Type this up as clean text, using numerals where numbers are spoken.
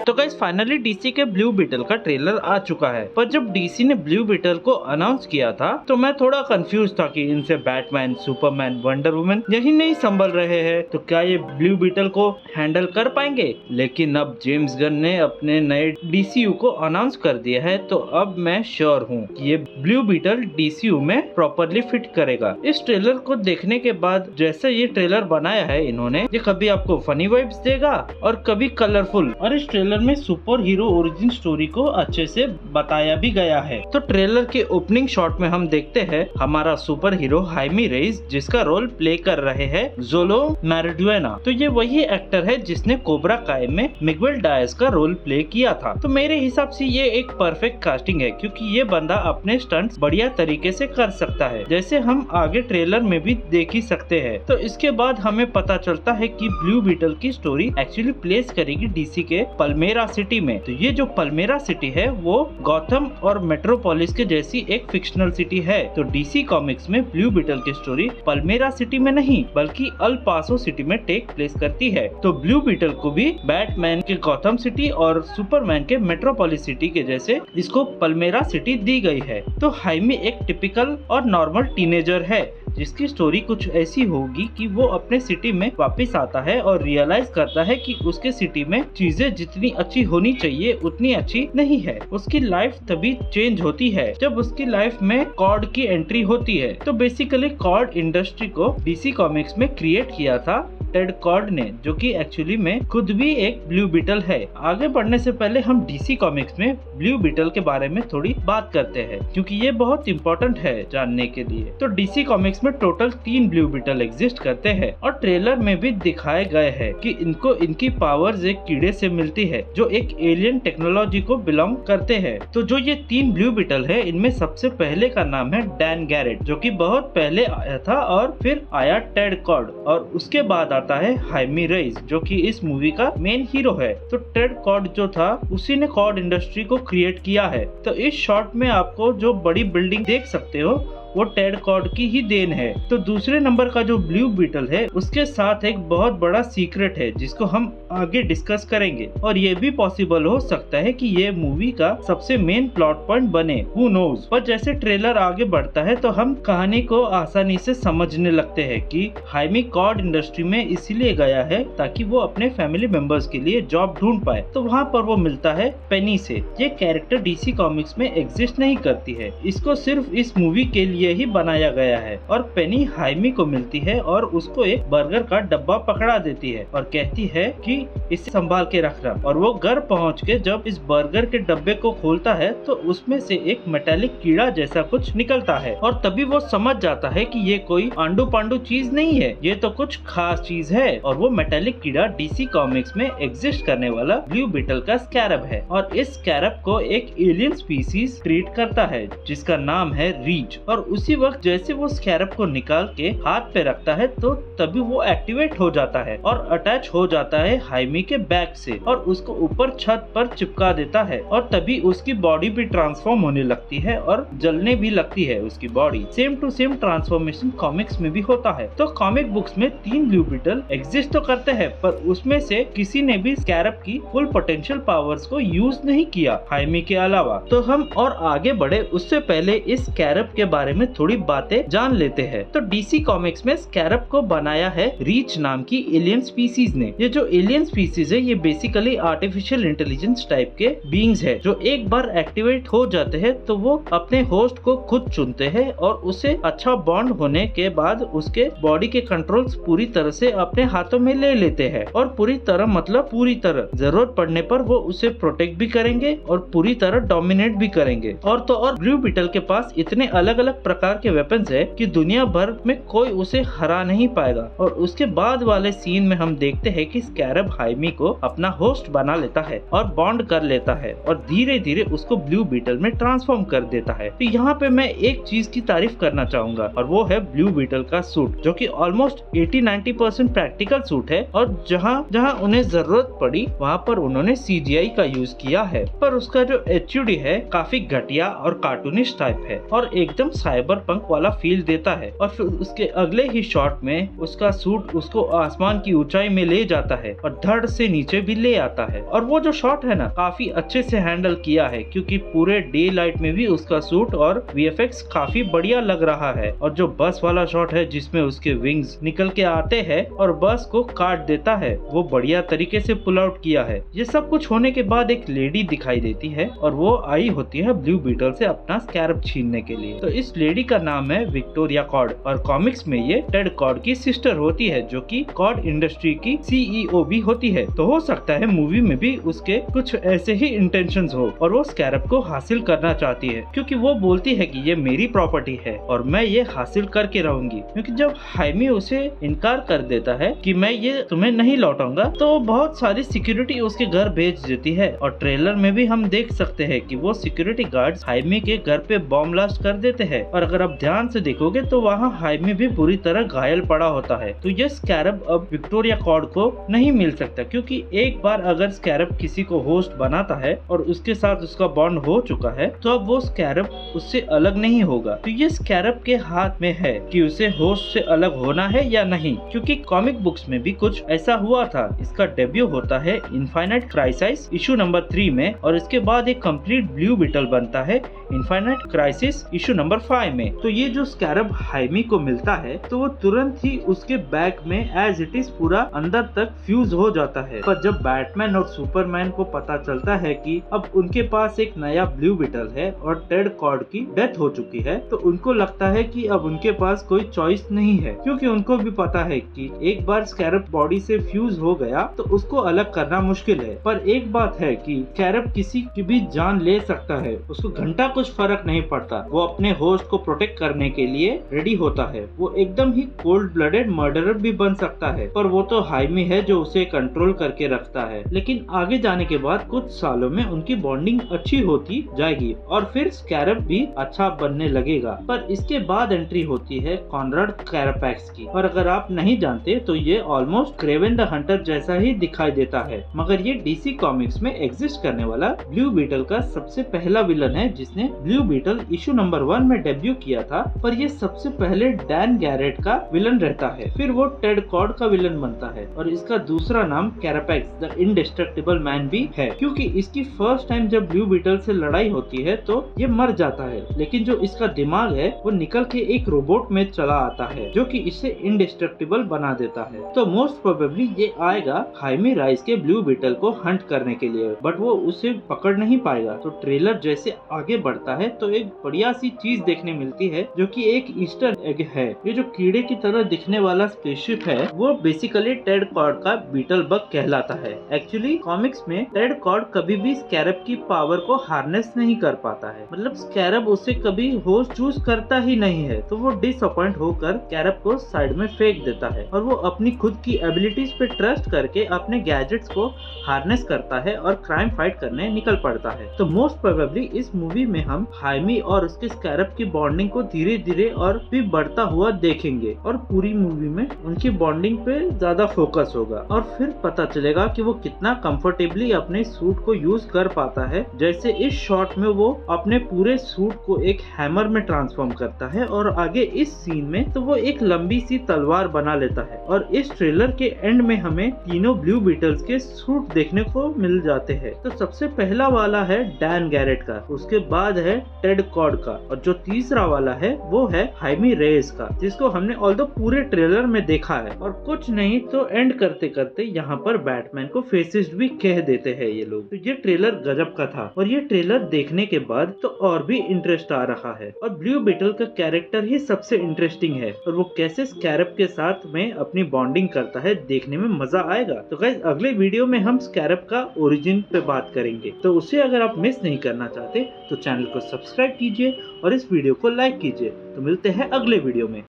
तो guys finally DC के blue beetle का ट्रेलर आ चुका है, पर जब डीसी ने ब्लू बीटल को अनाउंस किया था तो मैं थोड़ा कंफ्यूज था कि इनसे बैटमैन, सुपरमैन, वंडर वुमन यही नहीं संभल रहे हैं, तो क्या ये ब्लू बीटल को हैंडल कर पाएंगे। लेकिन अब जेम्स गन ने अपने नए डीसीयू को अनाउंस कर दिया है, तो अब मैं श्योर हूँ कि ये ब्लू बीटल डीसीयू में प्रॉपरली फिट करेगा। इस ट्रेलर को देखने के बाद जैसे ये ट्रेलर बनाया है इन्होंने, ये कभी आपको फनी वाइब्स देगा और कभी कलरफुल, और इस ट्रेलर में सुपर हीरो ओरिजिन स्टोरी को अच्छे से बताया भी गया है। तो ट्रेलर के ओपनिंग शॉट में हम देखते हैं हमारा सुपर हीरो हाइमी रेइस, जिसका रोल प्ले कर रहे हैं जोलो मैरिडुएना। तो ये वही एक्टर है जिसने कोबरा काय में मिगुएल डायस का रोल प्ले किया था। तो मेरे हिसाब से ये एक परफेक्ट कास्टिंग है, क्योंकि ये बंदा अपने स्टंट्स बढ़िया तरीके से कर सकता है, जैसे हम आगे ट्रेलर में भी देख ही सकते हैं। तो इसके बाद हमें पता चलता है कि ब्लू बीटल की स्टोरी एक्चुअली प्लेस करेगी डीसी के पल्मेरा सिटी में। तो ये जो पल्मेरा सिटी है वो गॉथम और मेट्रोपोलिस के जैसी एक फिक्शनल सिटी है। तो डीसी कॉमिक्स में ब्लू बीटल की स्टोरी पल्मेरा सिटी में नहीं बल्कि अल पासो सिटी में टेक प्लेस करती है। तो ब्लू बीटल को भी बैटमैन के गॉथम सिटी और सुपरमैन के मेट्रोपोलिस सिटी के जैसे इसको पल्मेरा सिटी दी गई है। तो हाइमी एक टिपिकल और नॉर्मल टीनेजर है जिसकी स्टोरी कुछ ऐसी होगी कि वो अपने सिटी में वापस आता है और रियलाइज करता है कि उसके सिटी में चीजें जितनी अच्छी होनी चाहिए उतनी अच्छी नहीं है। उसकी लाइफ तभी चेंज होती है जब उसकी लाइफ में कॉर्ड की एंट्री होती है। तो बेसिकली कॉर्ड इंडस्ट्री को डीसी कॉमिक्स में क्रिएट किया था टेड कॉर्ड ने, जो कि एक्चुअली में खुद भी एक ब्लू बीटल है। आगे बढ़ने से पहले हम डीसी कॉमिक्स में ब्लू बीटल के बारे में थोड़ी बात करते हैं, क्योंकि ये बहुत इम्पोर्टेंट है जानने के लिए। तो डीसी कॉमिक्स में टोटल 3 ब्लू बीटल एग्जिस्ट करते हैं और ट्रेलर में भी दिखाए गए हैं कि इनको इनकी पावर्स एक कीड़े से मिलती है जो एक एलियन टेक्नोलॉजी को बिलोंग करते हैं। तो जो ये 3 ब्लू बीटल है, इनमें सबसे पहले का नाम है डैन गैरेट, जो कि बहुत पहले आया था, और फिर आया टेड कॉर्ड, और उसके बाद आता है हाइमी रेइस, जो कि इस मूवी का मेन हीरो है। तो टेड कॉर्ड जो था उसी ने कॉर्ड इंडस्ट्री को क्रिएट किया है। तो इस शॉट में आपको जो बड़ी बिल्डिंग देख सकते हो वो टेड कॉर्ड की ही देन है। तो दूसरे नंबर का जो ब्लू बीटल है उसके साथ एक बहुत बड़ा सीक्रेट है जिसको हम आगे डिस्कस करेंगे, और ये भी पॉसिबल हो सकता है कि ये मूवी का सबसे मेन प्लॉट पॉइंट बने, हु नोज। पर जैसे ट्रेलर आगे बढ़ता है तो हम कहानी को आसानी से समझने लगते हैं कि हाइमी कॉर्ड इंडस्ट्री में इसीलिए गया है ताकि वो अपने फैमिली मेंबर्स के लिए जॉब ढूंढ पाए। तो वहाँ पर वो मिलता है पेनी से। ये कैरेक्टर डीसी कॉमिक्स में एग्जिस्ट नहीं करती है, इसको सिर्फ इस मूवी के लिए ही बनाया गया है। और पेनी हाइमी को मिलती है और उसको एक बर्गर का डब्बा पकड़ा देती है और कहती है कि इसे संभाल के रखना। और वो घर पहुंच के जब इस बर्गर के डब्बे को खोलता है तो उसमें से एक मेटालिक कीड़ा जैसा कुछ निकलता है, और तभी वो समझ जाता है कि ये कोई आंडू पांडू चीज नहीं है, ये तो कुछ खास चीज है। और वो मेटालिक कीड़ा डीसी कॉमिक्स में एग्जिस्ट करने वाला ब्लू बीटल का स्कैरब है, और इस स्कैरब को एक एलियन स्पीसीज ट्रीट करता है जिसका नाम है रीच। और उसी वक्त जैसे वो स्कैरब को निकाल के हाथ पे रखता है तो तभी वो एक्टिवेट हो जाता है और अटैच हो जाता है हाइमी के बैक से, और उसको ऊपर छत पर चिपका देता है, और तभी उसकी बॉडी भी ट्रांसफॉर्म होने लगती है और जलने भी लगती है उसकी body. Same to same transformation comics में भी होता है। तो कॉमिक बुक्स में 3 ब्लू बीटल एग्जिस्ट तो करते हैं, पर उसमें से किसी ने भी स्कैरब की फुल पोटेंशियल पावर्स को यूज नहीं किया हाइमी के अलावा। तो हम और आगे बढ़े उससे पहले इस स्कैरब के बारे में थोड़ी बातें जान लेते हैं। तो डीसी कॉमिक्स में स्कैरब को बनाया है रीच नाम की एलियन स्पीसीज ने। ये जो एलियन स्पीसीज है ये बेसिकली आर्टिफिशियल इंटेलिजेंस टाइप के बीइंग्स है, जो एक बार एक्टिवेट हो जाते हैं तो वो अपने होस्ट को खुद चुनते हैं, और उसे अच्छा बॉन्ड होने के बाद उसके बॉडी के कंट्रोल्स पूरी तरह से अपने हाथों में ले लेते हैं। और पूरी तरह मतलब पूरी तरह जरूरत पड़ने पर वो उसे प्रोटेक्ट भी करेंगे और पूरी तरह डोमिनेट भी करेंगे। और तो और ब्लू बीटल के पास इतने अलग अलग प्रकार के वेपन्स है कि दुनिया भर में कोई उसे हरा नहीं पाएगा। और उसके बाद वाले सीन में हम देखते हैं कि स्कैरब हाइमी को अपना होस्ट बना लेता है और बॉन्ड कर लेता है और धीरे धीरे उसको ब्लू बीटल में ट्रांसफॉर्म कर देता है। तो यहाँ पे मैं एक चीज की तारीफ करना चाहूंगा, और वो है ब्लू बीटल का सूट, जो कि ऑलमोस्ट 80-90% प्रैक्टिकल सूट है, और जहाँ जहाँ उन्हें जरूरत पड़ी वहाँ पर उन्होंने CGI का यूज किया है। पर उसका जो HUD है काफी घटिया और कार्टूनिश टाइप है और एकदम साइबर पंक वाला फील देता है। और फिर उसके अगले ही शॉट में उसका सूट उसको आसमान की ऊंचाई में ले जाता है और धड़ से नीचे भी ले आता है। और वो जो शॉट है ना, काफी अच्छे से हैंडल किया है, क्योंकि पूरे डे लाइट में भी उसका सूट और वीएफएक्स काफी बढ़िया लग रहा है। और जो बस वाला शॉट है जिसमें उसके विंग्स निकल के आते हैं और बस को काट देता है, वो बढ़िया तरीके से पुल आउट किया है। ये सब कुछ होने के बाद एक लेडी दिखाई देती है और वो आई होती है ब्लू बीटल से अपना स्कैरब छीनने के लिए। तो इस लेडी का नाम है विक्टोरिया कॉर्ड और कॉमिक्स में ये टेड कॉर्ड की सिस्टर होती है, जो कि कॉर्ड इंडस्ट्री की सीईओ भी होती है। तो हो सकता है मूवी में भी उसके कुछ ऐसे ही इंटेंशंस हो और वो स्कैरब को हासिल करना चाहती है, क्योंकि वो बोलती है कि ये मेरी प्रॉपर्टी है और मैं ये हासिल करके रहूंगी। क्योंकि जब हाइमी उसे इनकार कर देता है कि मैं ये तुम्हें नहीं लौटाऊंगा, तो बहुत सारी सिक्योरिटी उसके घर भेज देती है। और ट्रेलर में भी हम देख सकते हैं कि वो सिक्योरिटी गार्ड्स हाइमी के घर पे बॉम्ब ब्लास्ट कर देते हैं। और अगर आप ध्यान से देखोगे तो वहाँ हाइमी भी बुरी तरह घायल पड़ा होता है। तो ये स्कैरब अब विक्टोरिया कॉर्ड को नहीं मिल सकता, क्योंकि एक बार अगर स्कैरब किसी को होस्ट बनाता है और उसके साथ उसका बॉन्ड हो चुका है, तो अब वो स्कैरब उससे अलग नहीं होगा। तो ये स्कैरब के हाथ में है कि उसे होस्ट से अलग होना है या नहीं, क्योंकि कॉमिक बुक्स में भी कुछ ऐसा हुआ था। इसका डेब्यू होता है इनफाइनाइट क्राइसिस इशू नंबर 3 में और इसके बाद एक कंप्लीट ब्लू बीटल बनता है इनफाइनाइट क्राइसिस इशू नंबर 5 में। तो ये जो स्कैरब हाइमी को मिलता है, तो वो तुरंत ही उसके बैग में एज इट इज पूरा अंदर तक फ्यूज हो जाता है। पर जब बैटमैन और सुपरमैन को पता चलता है कि अब उनके पास एक नया ब्लू बीटल है और टेड कॉर्ड की डेथ हो चुकी है, तो उनको लगता है कि अब उनके पास कोई चॉइस नहीं है, क्योंकि उनको भी पता है कि एक बार स्कैरब बॉडी से फ्यूज हो गया तो उसको अलग करना मुश्किल है। पर एक बात है कि स्कैरब किसी की भी जान ले सकता है, उसको घंटा कुछ फर्क नहीं पड़ता। वो अपने होस्ट को प्रोटेक्ट करने के लिए रेडी होता है। वो एकदम ही कोल्ड ब्लडेड मर्डरर भी बन सकता है, पर वो तो हाइमी है जो उसे कंट्रोल करके रखता है। लेकिन आगे जाने के बाद कुछ सालों में उनकी बॉन्डिंग अच्छी होती जाएगी और फिर स्कैरब भी अच्छा बनने लगेगा। पर इसके बाद एंट्री होती है कॉनराड कैरापैक्स की, और अगर आप नहीं जानते तो ये ऑलमोस्ट क्रेवन द हंटर जैसा ही दिखाई देता है, मगर ये डीसी कॉमिक्स में एग्जिस्ट करने वाला ब्लू बीटल का सबसे पहला विलन है, जिसने ब्लू बीटल इशू नंबर 1 में डेब्यू किया था। पर ये सबसे पहले डैन गैरेट का विलन रहता है, फिर वो टेड कॉर्ड का विलन बनता है और इसका दूसरा नाम कैरापैक्स द इंडेस्ट्रक्टिबल मैन भी है, क्योंकि इसकी फर्स्ट टाइम जब ब्लू बीटल से लड़ाई होती है तो ये मर जाता है, लेकिन जो इसका दिमाग है वो निकल के एक रोबोट में चला आता है जो कि इसे इंडेस्ट्रक्टिबल बना देता है। तो मोस्ट प्रोबेबली ये आएगा हाइमी राइस के ब्लू बीटल को हंट करने के लिए, बट वो उसे पकड़ नहीं पाएगा। तो ट्रेलर जैसे आगे बढ़ता है तो एक बढ़िया सी चीज देखने मिलती है, जो कि एक ईस्टर एग है। ये जो कीड़े की तरह दिखने वाला स्पेसशिप है वो बेसिकली टेड कॉर्ड का बीटल बग कहलाता है। एक्चुअली कॉमिक्स में टेड कॉर्ड कभी भी स्कैरब की पावर को हार्नेस नहीं कर पाता है, मतलब स्कैरब उसे कभी होस्ट चूज करता ही नहीं है। तो वो डिसअपॉइंट होकर स्कैरब को साइड में फेंक देता है और वो अपनी खुद की एबिलिटीज पे ट्रस्ट करके अपने गैजेट्स को हार्नेस करता है और क्राइम फाइट करने निकल पड़ता है। तो मोस्ट प्रोबेबली इस मूवी में हम हाइमी और उसके स्कैरब की बॉन्डिंग को धीरे धीरे और भी बढ़ता हुआ देखेंगे और पूरी मूवी में उनकी बॉन्डिंग पे ज्यादा फोकस होगा और फिर पता चलेगा कि वो कितना कंफर्टेबली अपने सूट को यूज कर पाता है। जैसे इस शॉट में वो अपने पूरे सूट को एक हैमर में ट्रांसफॉर्म करता है और आगे इस सीन में तो वो एक लंबी सी तलवार बना लेता है। और इस ट्रेलर के एंड में हमें तीनों ब्लू बीटल्स के सूट देखने को मिल जाते हैं। तो सबसे पहला वाला है डैन गैरेट का, उसके बाद है टेड कॉर्ड का, और जो तीसरा वाला है वो है हाइमी रेस का, जिसको हमने ऑल्दो पूरे ट्रेलर में देखा है। और कुछ नहीं तो एंड करते करते यहाँ पर बैटमैन को फेसिस्ट भी कह देते हैं ये लोग। तो ये ट्रेलर गजब का था और ये ट्रेलर देखने के बाद तो और भी इंटरेस्ट आ रहा है। और ब्लू बीटल का कैरेक्टर ही सबसे इंटरेस्टिंग है और वो कैसे स्कैरब के साथ में अपनी बॉन्डिंग करता है, देखने में मजा आएगा। तो गाइस अगले वीडियो में हम स्कैरब का ओरिजिन पे बात करेंगे, तो उसे अगर आप मिस नहीं करना चाहते तो चैनल को सब्सक्राइब कीजिए और इस वीडियो को लाइक कीजिए। तो मिलते हैं अगले वीडियो में।